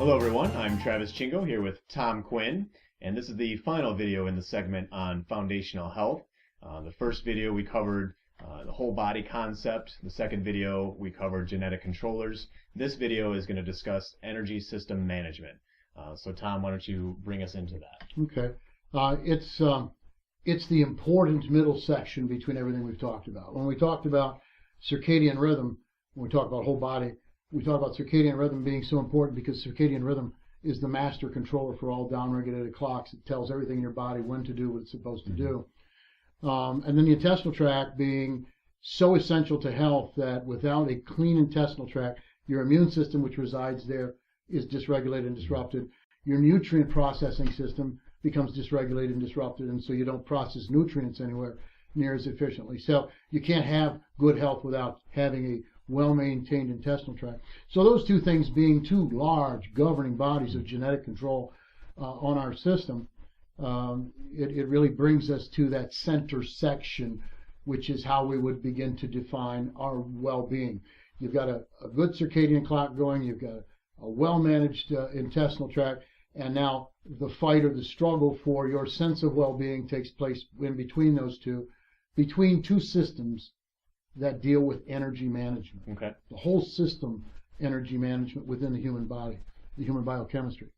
Hello everyone, I'm Travis Chingo here with Tom Quinn, and this is the final video in the segment on foundational health. The first video we covered the whole body concept. The second video we covered genetic controllers. This video is going to discuss energy system management. So Tom, why don't you bring us into that? Okay. It's the important middle section between everything we've talked about. When we talked about circadian rhythm, when we talk about whole body, we talk about circadian rhythm being so important because circadian rhythm is the master controller for all downregulated clocks. It tells everything in your body when to do what it's supposed to do. And then the intestinal tract being so essential to health that without a clean intestinal tract, your immune system, which resides there, is dysregulated and disrupted. Your nutrient processing system becomes dysregulated and disrupted, and so you don't process nutrients anywhere near as efficiently. So you can't have good health without having a well-maintained intestinal tract. So those two things being two large governing bodies of genetic control on our system, it really brings us to that center section, which is how we would begin to define our well-being. You've got a good circadian clock going, you've got a well-managed intestinal tract, and now the fight or the struggle for your sense of well-being takes place in between those two, between two systems that deal with energy management. Okay. The whole system energy management within the human body, the human biochemistry.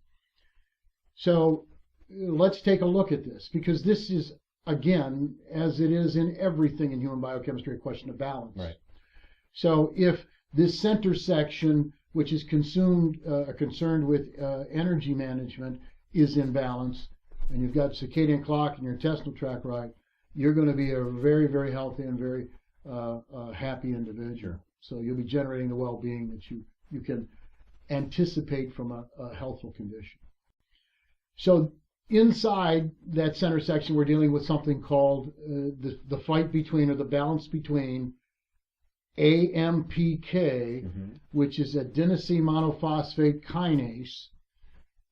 So let's take a look at this, because this is, again, as it is in everything in human biochemistry, a question of balance. Right. So if this center section, which is concerned with energy management, is in balance, and you've got circadian clock and your intestinal tract right, you're going to be a very, very healthy and very happy individual. Sure. So you'll be generating the well-being that you can anticipate from a healthful condition. So inside that center section, we're dealing with something called the fight between, or the balance between, AMPK, which is adenosine monophosphate kinase,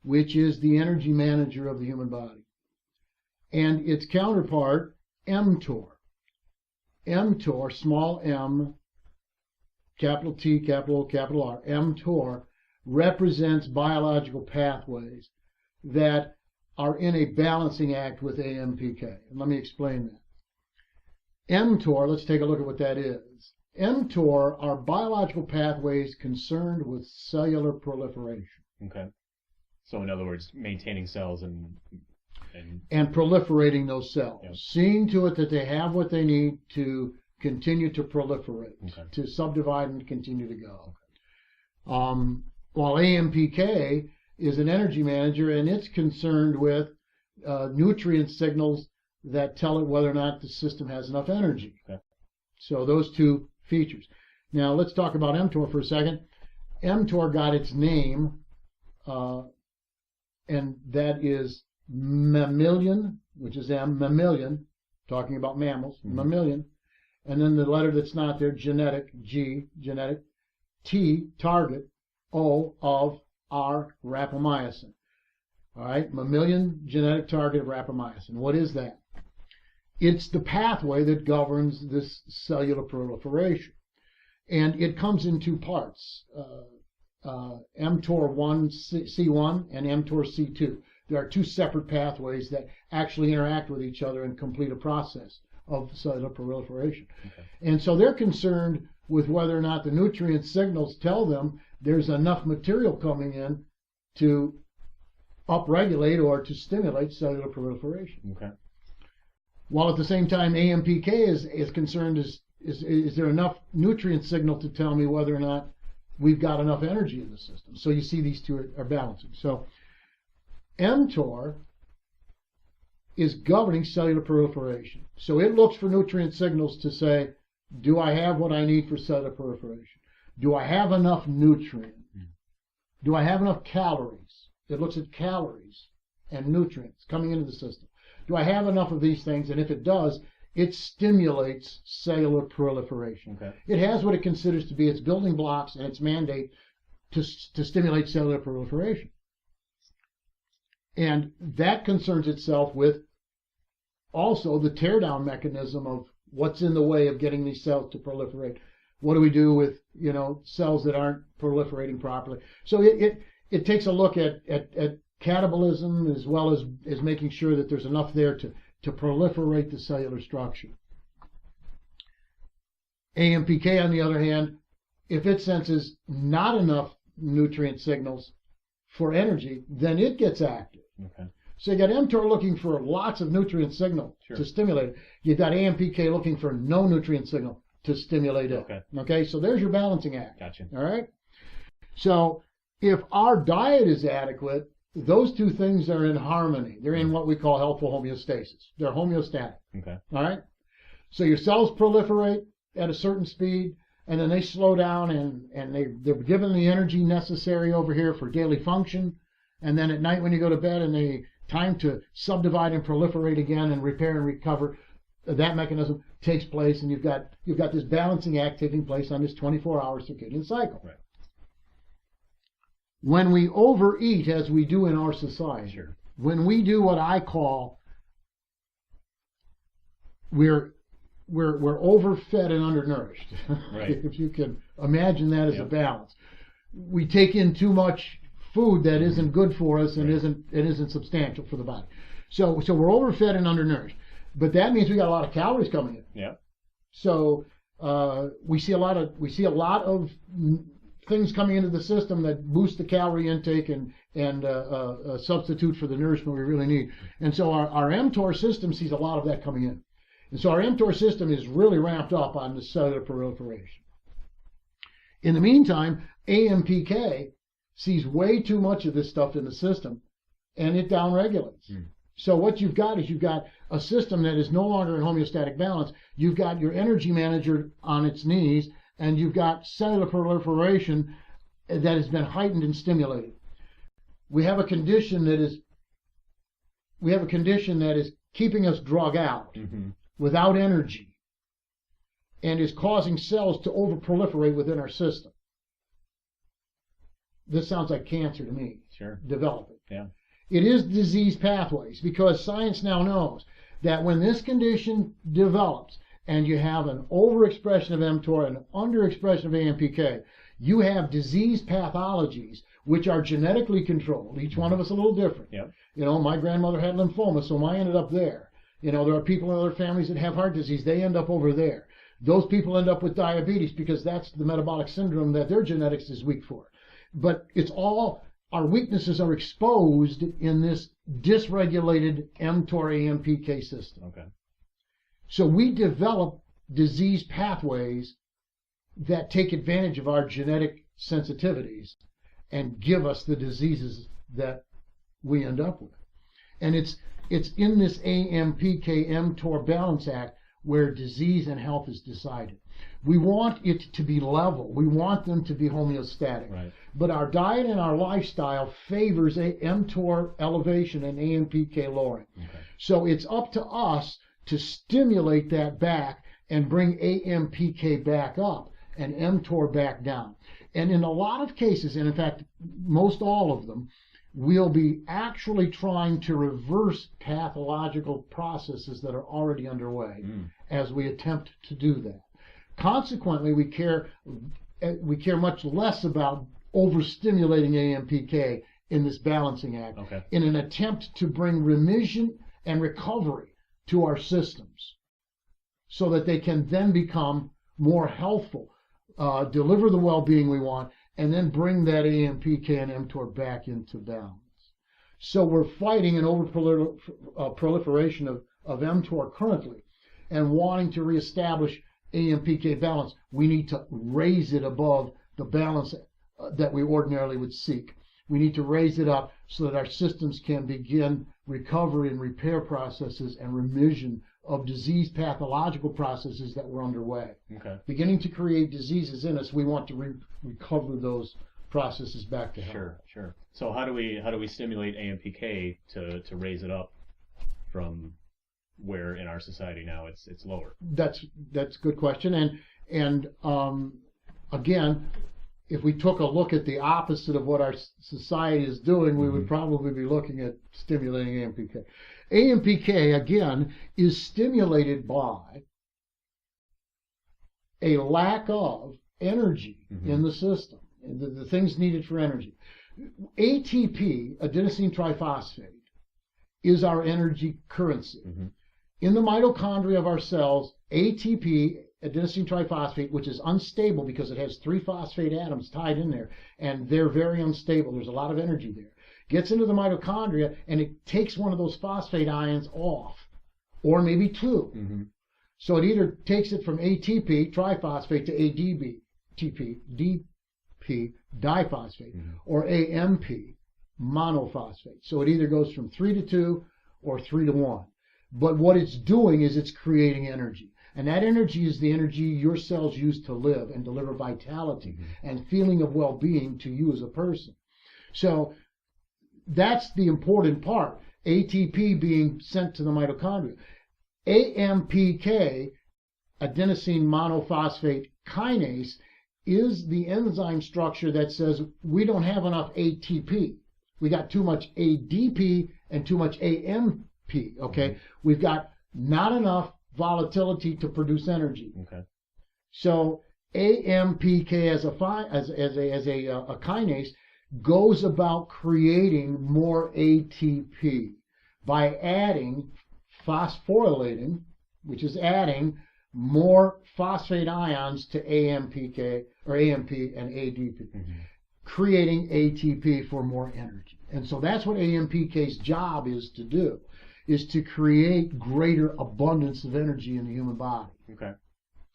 which is the energy manager of the human body, and its counterpart, mTOR. mTOR, small m, capital T, capital O, capital R, mTOR represents biological pathways that are in a balancing act with AMPK. And let me explain that. mTOR, let's take a look at what that is. mTOR are biological pathways concerned with cellular proliferation. Okay. So in other words, maintaining cells and proliferating those cells, yep. Seeing to it that they have what they need to continue to proliferate, okay. to subdivide and continue to go. Okay. While AMPK is an energy manager, and it's concerned with nutrient signals that tell it whether or not the system has enough energy. Okay. So those two features. Now let's talk about mTOR for a second. mTOR got its name, and that is mammalian, which is M, mammalian, talking about mammals, mammalian, and then the letter that's not there, genetic, G, genetic, T, target, O, of R, rapamycin. All right, mammalian genetic target of rapamycin. What is that? It's the pathway that governs this cellular proliferation, and it comes in two parts, mTOR1 C1 and mTOR C2. There are two separate pathways that actually interact with each other and complete a process of cellular proliferation. Okay. And so they're concerned with whether or not the nutrient signals tell them there's enough material coming in to upregulate or to stimulate cellular proliferation. Okay. While at the same time AMPK is concerned is there enough nutrient signal to tell me whether or not we've got enough energy in the system. So you see these two are balancing. So mTOR is governing cellular proliferation. So it looks for nutrient signals to say, do I have what I need for cellular proliferation? Do I have enough nutrient? Do I have enough calories? It looks at calories and nutrients coming into the system. Do I have enough of these things? And if it does, it stimulates cellular proliferation. Okay. It has what it considers to be its building blocks and its mandate to stimulate cellular proliferation. And that concerns itself with also the teardown mechanism of what's in the way of getting these cells to proliferate. What do we do with, cells that aren't proliferating properly? So it takes a look at catabolism as well as making sure that there's enough there to proliferate the cellular structure. AMPK, on the other hand, if it senses not enough nutrient signals for energy, then it gets active. Okay. So you got mTOR looking for lots of nutrient signal to stimulate it. You got AMPK looking for no nutrient signal to stimulate it. Okay. So there's your balancing act. Gotcha. All right. So if our diet is adequate, those two things are in harmony. They're in what we call healthful homeostasis. They're homeostatic. Okay. All right. So your cells proliferate at a certain speed, and then they slow down, and they're given the energy necessary over here for daily function. And then at night when you go to bed and they time to subdivide and proliferate again and repair and recover, that mechanism takes place, and you've got this balancing act taking place on this 24-hour circadian cycle. Right. When we overeat, as we do in our society, when we do what I call we're overfed and undernourished. Right. If you can imagine that as a balance. We take in too much food that isn't good for us and isn't substantial for the body. So we're overfed and undernourished. But that means we got a lot of calories coming in. Yeah. So we see a lot of things coming into the system that boost the calorie intake and substitute for the nourishment we really need. And so our mTOR system sees a lot of that coming in. And so our mTOR system is really ramped up on the cellular proliferation. In the meantime, AMPK sees way too much of this stuff in the system, and it downregulates. So what you've got is a system that is no longer in homeostatic balance. You've got your energy manager on its knees, and you've got cellular proliferation that has been heightened and stimulated. We have a condition that is keeping us drug out without energy, and is causing cells to overproliferate within our system. This sounds like cancer to me. Sure. Developing. Yeah. It is disease pathways, because science now knows that when this condition develops and you have an overexpression of mTOR and an underexpression of AMPK, you have disease pathologies which are genetically controlled. Each one of us a little different. Yep. You know, my grandmother had lymphoma, so mine ended up there. You know, there are people in other families that have heart disease. They end up over there. Those people end up with diabetes because that's the metabolic syndrome that their genetics is weak for. But it's all, our weaknesses are exposed in this dysregulated mTOR-AMPK system. Okay. So we develop disease pathways that take advantage of our genetic sensitivities and give us the diseases that we end up with. And it's in this AMPK-mTOR balance act where disease and health is decided. We want it to be level. We want them to be homeostatic. Right. But our diet and our lifestyle favors mTOR elevation and AMPK lowering. Okay. So it's up to us to stimulate that back and bring AMPK back up and mTOR back down. And in a lot of cases, and in fact, most all of them, we'll be actually trying to reverse pathological processes that are already underway as we attempt to do that. Consequently, we care much less about overstimulating AMPK in this balancing act in an attempt to bring remission and recovery to our systems so that they can then become more healthful, deliver the well-being we want, and then bring that AMPK and mTOR back into balance. So we're fighting an overproliferation of mTOR currently and wanting to reestablish AMPK balance. We need to raise it above the balance that we ordinarily would seek. We need to raise it up so that our systems can begin recovery and repair processes and remission of disease pathological processes that were underway. Okay. Beginning to create diseases in us, we want to recover those processes back to health. Sure. So how do we stimulate AMPK to raise it up from where in our society now it's lower? That's a good question. And again, if we took a look at the opposite of what our society is doing, we would probably be looking at stimulating AMPK. AMPK, again, is stimulated by a lack of energy in the system, the things needed for energy. ATP, adenosine triphosphate, is our energy currency. In the mitochondria of our cells, ATP, adenosine triphosphate, which is unstable because it has 3 phosphate atoms tied in there, and they're very unstable. There's a lot of energy there. Gets into the mitochondria, and it takes one of those phosphate ions off, or maybe 2. So it either takes it from ATP, triphosphate, to ADP, DP, diphosphate, or AMP, monophosphate. So it either goes from 3 to 2 or 3 to 1. But what it's doing is it's creating energy. And that energy is the energy your cells use to live and deliver vitality and feeling of well-being to you as a person. So that's the important part. ATP being sent to the mitochondria. AMPK, adenosine monophosphate kinase, is the enzyme structure that says we don't have enough ATP. We got too much ADP and too much AMP. Okay, we've got not enough volatility to produce energy. So AMPK as a kinase goes about creating more ATP by adding phosphorylating, which is adding more phosphate ions to AMPK or AMP and ADP, creating ATP for more energy. And so that's what AMPK's job is to do, is to create greater abundance of energy in the human body.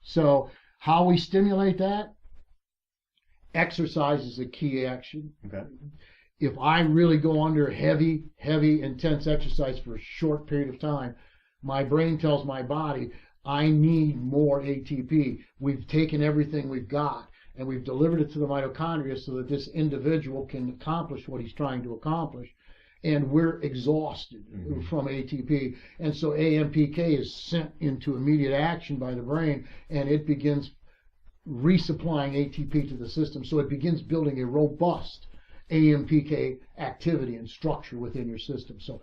So how we stimulate that? Exercise is a key action. If I really go under heavy, intense exercise for a short period of time, my brain tells my body, I need more ATP. We've taken everything we've got and we've delivered it to the mitochondria so that this individual can accomplish what he's trying to accomplish. And we're exhausted from ATP. And so AMPK is sent into immediate action by the brain, and it begins resupplying ATP to the system. So it begins building a robust AMPK activity and structure within your system. So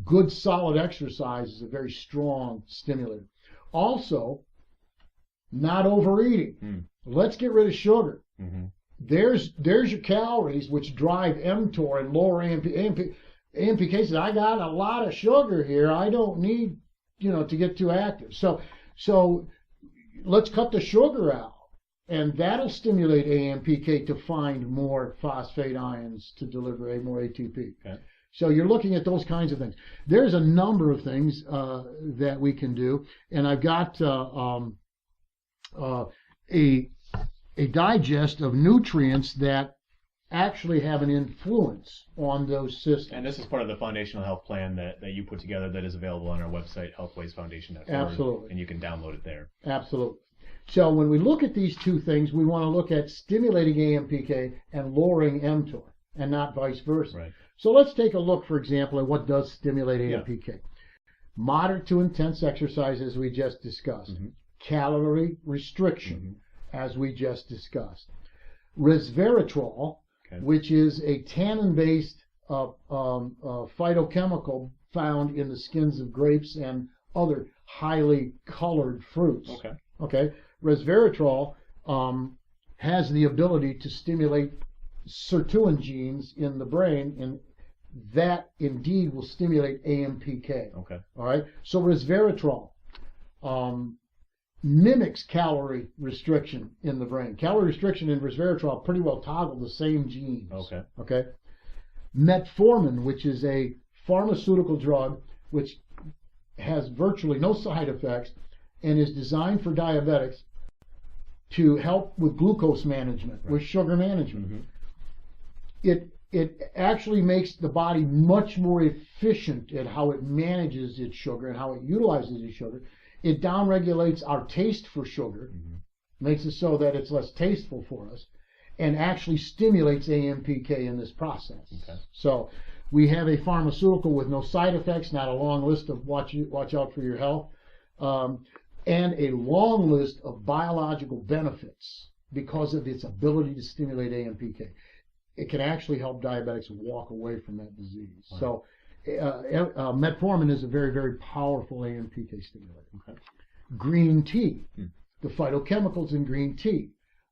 good solid exercise is a very strong stimulator. Also, not overeating. Let's get rid of sugar. There's your calories, which drive mTOR and lower AMPK says, I got a lot of sugar here. I don't need, to get too active. So let's cut the sugar out, and that'll stimulate AMPK to find more phosphate ions to deliver more ATP. So you're looking at those kinds of things. There's a number of things that we can do, and I've got a digest of nutrients that actually have an influence on those systems. And this is part of the foundational health plan that you put together that is available on our website, healthwaysfoundation.org. Absolutely. And you can download it there. Absolutely. So when we look at these two things, we want to look at stimulating AMPK and lowering mTOR, and not vice versa. So let's take a look, for example, at what does stimulate AMPK. Moderate to intense exercise, as we just discussed. Calorie restriction, as we just discussed. Resveratrol, which is a tannin-based phytochemical found in the skins of grapes and other highly colored fruits. Resveratrol has the ability to stimulate sirtuin genes in the brain, and that indeed will stimulate AMPK. All right. So resveratrol mimics calorie restriction in the brain. Calorie restriction and resveratrol pretty well toggle the same genes. Metformin, which is a pharmaceutical drug which has virtually no side effects and is designed for diabetics to help with glucose management, with sugar management. It actually makes the body much more efficient at how it manages its sugar and how it utilizes its sugar. It downregulates our taste for sugar, makes it so that it's less tasteful for us, and actually stimulates AMPK in this process. So we have a pharmaceutical with no side effects, not a long list of watch out for your health, and a long list of biological benefits because of its ability to stimulate AMPK. It can actually help diabetics walk away from that disease. So metformin is a very, very powerful AMPK stimulator. Green tea, the phytochemicals in green tea,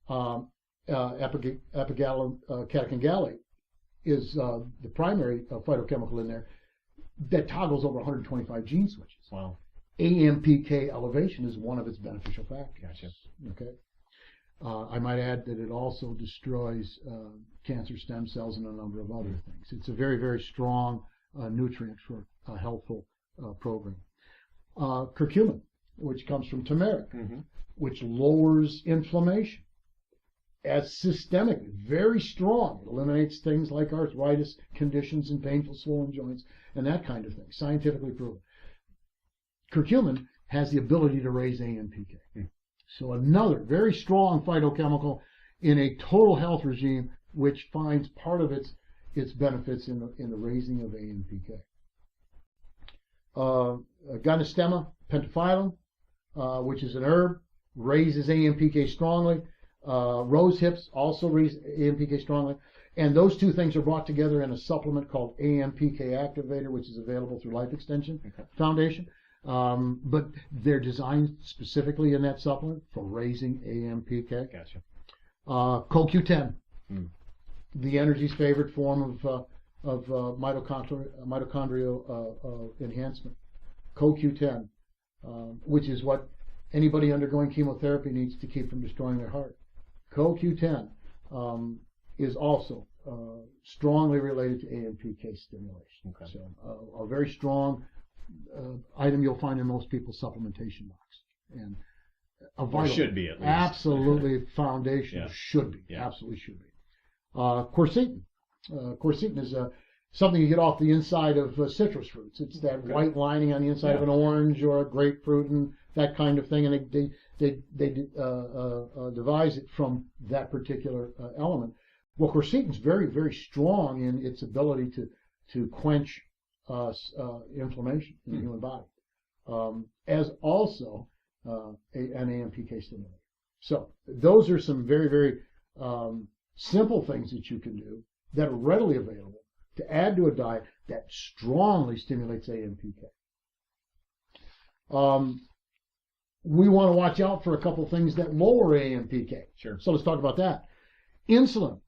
epicatechin gallate, is the primary phytochemical in there that toggles over 125 gene switches. Wow. AMPK elevation is one of its beneficial factors. Gotcha. Okay. I might add that it also destroys cancer stem cells and a number of other things. It's a very, very strong nutrient for a healthful program. Curcumin, which comes from turmeric, which lowers inflammation. As systemic, very strong. It eliminates things like arthritis conditions and painful swollen joints and that kind of thing, scientifically proven. Curcumin has the ability to raise AMPK. So another very strong phytochemical in a total health regime, which finds part of its benefits in the raising of AMPK. Gynostema pentaphyllum, which is an herb, raises AMPK strongly. Rose hips also raise AMPK strongly. And those two things are brought together in a supplement called AMPK Activator, which is available through Life Extension Foundation. But they're designed specifically in that supplement for raising AMPK. Gotcha. CoQ10, the energy's favorite form of mitochondrial enhancement. CoQ10, which is what anybody undergoing chemotherapy needs to keep from destroying their heart. CoQ10 is also strongly related to AMPK stimulation. Okay. So a very strong item you'll find in most people's supplementation box, and a vital, should be at least. Absolutely foundational. Should be. Absolutely should be. Quercetin. Quercetin is something you get off the inside of citrus fruits. It's that white lining on the inside of an orange or a grapefruit and that kind of thing, and they devise it from that particular element. Well, quercetin is very, very strong in its ability to quench inflammation in the human body, as also an AMPK stimulator. So those are some very, very simple things that you can do that are readily available to add to a diet that strongly stimulates AMPK. We want to watch out for a couple things that lower AMPK. Sure. So let's talk about that. Insulin.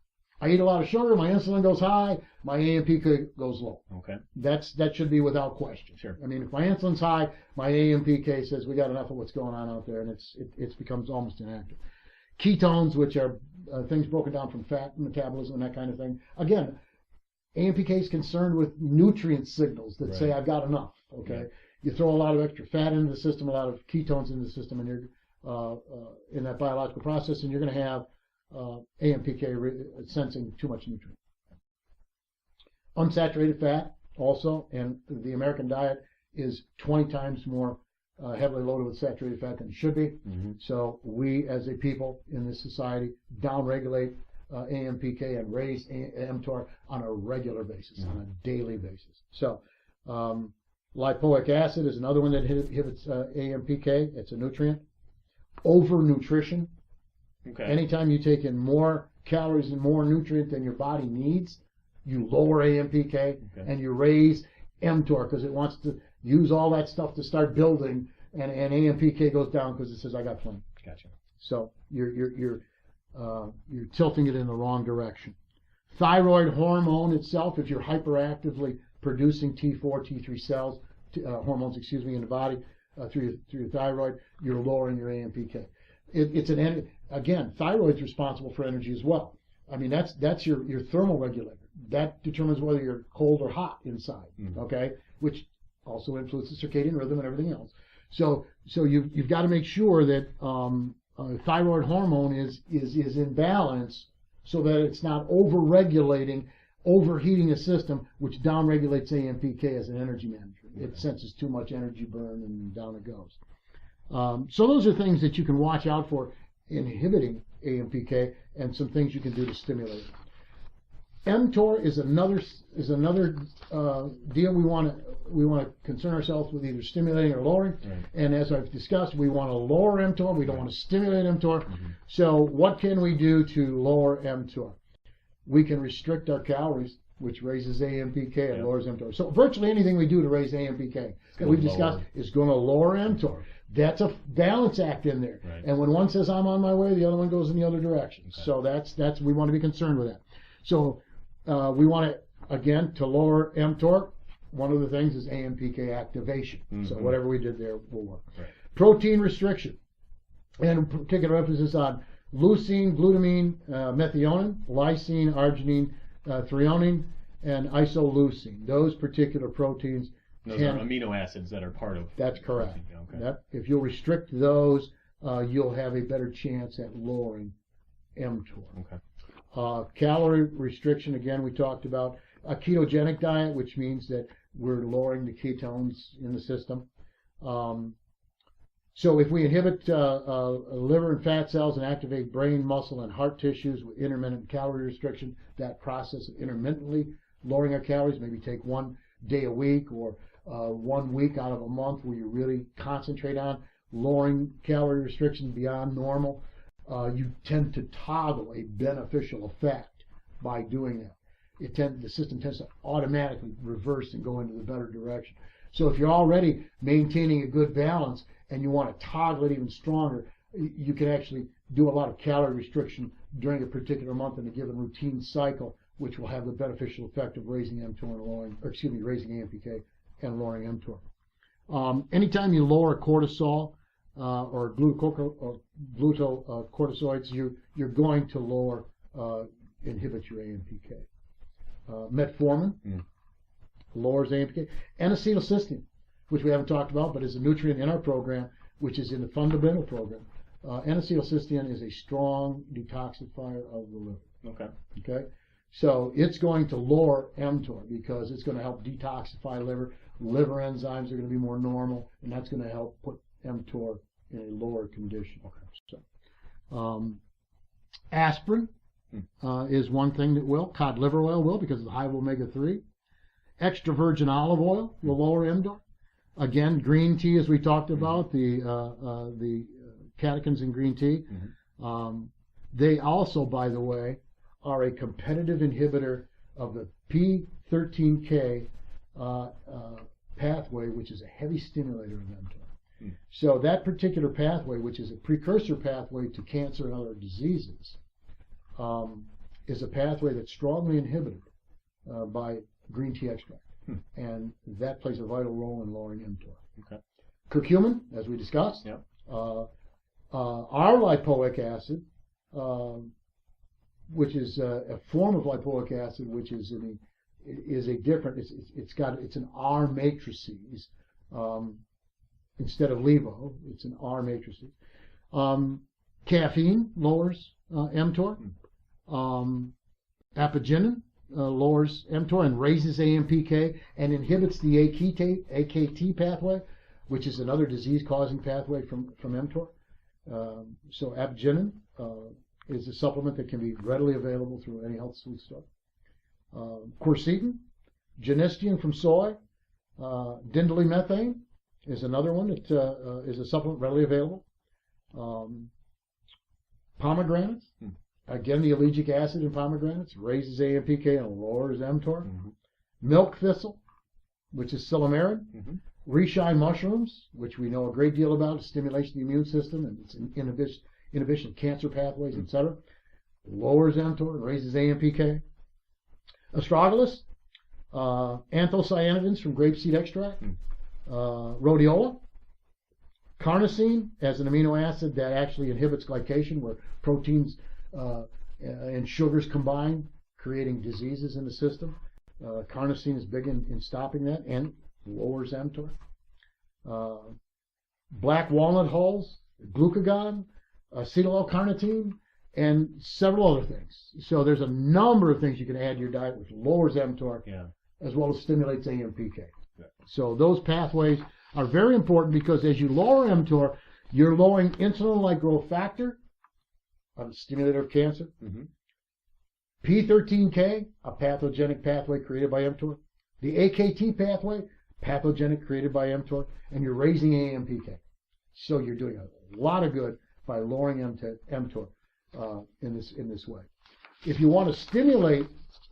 I eat a lot of sugar, my insulin goes high, my AMPK goes low. Okay. That should be without question. Sure. I mean, if my insulin's high, my AMPK says we got enough of what's going on out there, and it becomes almost inactive. Ketones, which are things broken down from fat metabolism and that kind of thing. Again, AMPK is concerned with nutrient signals that say I've got enough. Okay. Yeah. You throw a lot of extra fat into the system, a lot of ketones into the system, and you're in that biological process, and you're going to have AMPK sensing too much nutrient. Unsaturated fat also, and the American diet is 20 times more heavily loaded with saturated fat than it should be. So we as a people in this society downregulate AMPK and raise mTOR on a regular basis, on a daily basis. So lipoic acid is another one that inhibits AMPK. It's a nutrient. Overnutrition. Okay. Anytime you take in more calories and more nutrient than your body needs, you lower AMPK and you raise mTOR because it wants to use all that stuff to start building, and AMPK goes down because it says I got plenty. Gotcha. So you're tilting it in the wrong direction. Thyroid hormone itself, if you're hyperactively producing T4, T3 cells, hormones, in the body through your thyroid, you're lowering your AMPK. Again, thyroid's responsible for energy as well. I mean, that's your thermal regulator. That determines whether you're cold or hot inside, okay? Which also influences circadian rhythm and everything else. So you've got to make sure that thyroid hormone is in balance so that it's not over-regulating, overheating a system, which downregulates AMPK as an energy manager. It senses too much energy burn and down it goes. So those are things that you can watch out for inhibiting AMPK, and some things you can do to stimulate it. mTOR is another deal we want to concern ourselves with, either stimulating or lowering. And as I've discussed, we want to lower mTOR. We don't want to stimulate mTOR. So what can we do to lower mTOR? We can restrict our calories, which raises AMPK and lowers mTOR. So virtually anything we do to raise AMPK that we've discussed is going to lower mTOR. That's a balance act in there. And when one says I'm on my way, the other one goes in the other direction. So that's we want to be concerned with that. So we want to, again, to lower mTOR, one of the things is AMPK activation. So whatever we did there will work. Right. Protein restriction, and particular emphasis on leucine, glutamine, methionine, lysine, arginine, threonine, and isoleucine. Those particular proteins. Those are amino acids that are part of. That's correct. Okay. That, if you'll restrict those, you'll have a better chance at lowering mTOR. Okay. Calorie restriction, again, we talked about a ketogenic diet, which means that we're lowering the ketones in the system. So if we inhibit liver and fat cells and activate brain, muscle, and heart tissues with intermittent calorie restriction, that process of intermittently lowering our calories, maybe take 1 day a week or 1 week out of a month where you really concentrate on lowering calorie restriction beyond normal, you tend to toggle a beneficial effect by doing that. The system tends to automatically reverse and go into the better direction. So if you're already maintaining a good balance and you want to toggle it even stronger, you can actually do a lot of calorie restriction during a particular month in a given routine cycle, which will have the beneficial effect of raising mTOR and lowering, or excuse me, raising AMPK and lowering mTOR. Anytime you lower cortisol or glucocorticoids, you're going to lower, inhibit your AMPK. Metformin lowers AMPK. N-acetylcysteine, which we haven't talked about, but is a nutrient in our program, which is in the fundamental program. N-acetylcysteine is a strong detoxifier of the liver. Okay. Okay. So it's going to lower mTOR because it's going to help detoxify liver. Liver enzymes are going to be more normal, and that's going to help put mTOR in a lower condition. Okay. So, aspirin is one thing that will. Cod liver oil will, because of the high omega-3. Extra virgin olive oil will lower mTOR. Again, green tea, as we talked about, the catechins in green tea. They also, by the way, are a competitive inhibitor of the P13K pathway, which is a heavy stimulator of mTOR. So that particular pathway, which is a precursor pathway to cancer and other diseases, is a pathway that's strongly inhibited by green tea extract. And that plays a vital role in lowering mTOR. Okay. Curcumin, as we discussed. Yep. Our lipoic acid, which is a form of lipoic acid, which is a different. It's an R matrices instead of levo. It's an R matrices. Caffeine lowers mTOR. Apigenin lowers mTOR and raises AMPK and inhibits the AKT pathway, which is another disease-causing pathway from mTOR. So apigenin is a supplement that can be readily available through any health food store. Quercetin, genistein from soy, dindolymethane is another one that is a supplement readily available. Pomegranates, again, the ellagic acid in pomegranates raises AMPK and lowers mTOR. Milk thistle, which is silymarin. Reishi mushrooms, which we know a great deal about, stimulation of the immune system and its inhibition of cancer pathways, etc. Lowers mTOR and raises AMPK. Astragalus, anthocyanidins from grapeseed extract. Rhodiola, carnosine as an amino acid that actually inhibits glycation, where proteins and sugars combine, creating diseases in the system. Carnosine is big in stopping that and lowers mTOR. Black walnut hulls, glucagon, acetyl L-carnitine, and several other things. So there's a number of things you can add to your diet which lowers mTOR, as well as stimulates AMPK. So those pathways are very important because as you lower mTOR, you're lowering insulin-like growth factor, a stimulator of cancer. P13K, a pathogenic pathway created by mTOR. The AKT pathway, pathogenic created by mTOR, and you're raising AMPK. So you're doing a lot of good by lowering mTOR in this way. If you want to stimulate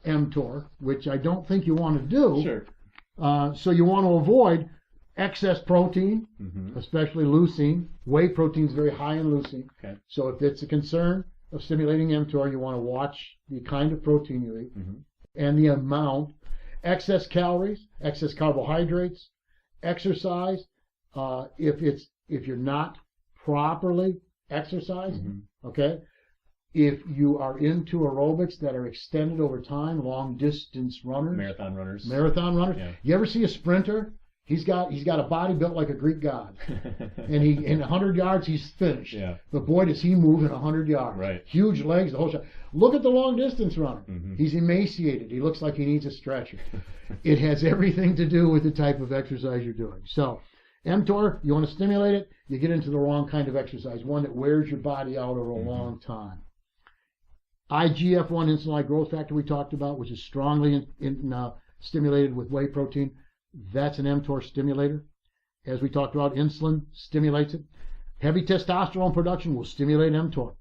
mTOR, which I don't think you want to do, so you want to avoid excess protein, especially leucine. Whey protein is very high in leucine. So if it's a concern of stimulating mTOR, you want to watch the kind of protein you eat. and the amount, excess calories, excess carbohydrates, exercise. If you're not properly exercising, okay. If you are into aerobics that are extended over time, long distance runners, marathon runners. Yeah. You ever see a sprinter? He's got a body built like a Greek god, and in 100 yards he's finished. Yeah. But boy, does he move in 100 yards! Right. Huge legs, the whole shot. Look at the long distance runner. He's emaciated. He looks like he needs a stretcher. It has everything to do with the type of exercise you're doing. So, mTOR, you want to stimulate it, you get into the wrong kind of exercise, one that wears your body out over a long time. IGF-1, insulin-like growth factor, we talked about, which is strongly stimulated with whey protein. That's an mTOR stimulator. As we talked about, insulin stimulates it. Heavy testosterone production will stimulate mTOR.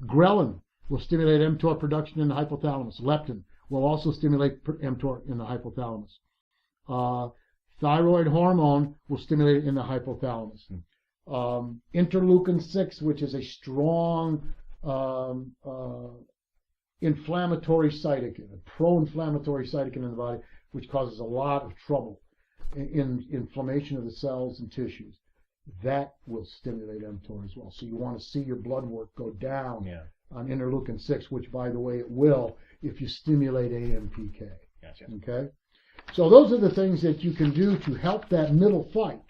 Ghrelin will stimulate mTOR production in the hypothalamus. Leptin will also stimulate mTOR in the hypothalamus. Thyroid hormone will stimulate it in the hypothalamus. Interleukin-6, which is a strong inflammatory cytokine, a pro-inflammatory cytokine in the body, which causes a lot of trouble in inflammation of the cells and tissues. That will stimulate mTOR as well. So you want to see your blood work go down on interleukin-6, which, by the way, it will if you stimulate AMPK. Gotcha. Okay? So those are the things that you can do to help that middle fight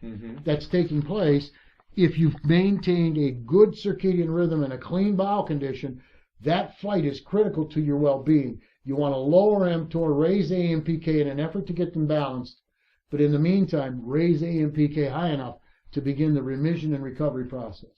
that's taking place. If you've maintained a good circadian rhythm and a clean bowel condition, that fight is critical to your well-being. You want to lower mTOR, raise AMPK in an effort to get them balanced, but in the meantime, raise AMPK high enough to begin the remission and recovery process.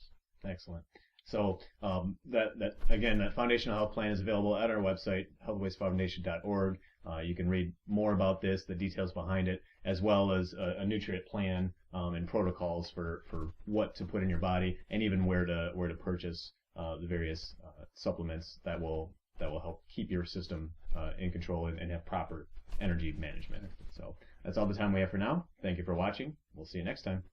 Excellent. So that foundational health plan is available at our website, healthwaysfoundation.org. You can read more about this, the details behind it, as well as a nutrient plan and protocols for what to put in your body, and even where to purchase the various supplements that will help keep your system in control and have proper energy management. So that's all the time we have for now. Thank you for watching. We'll see you next time.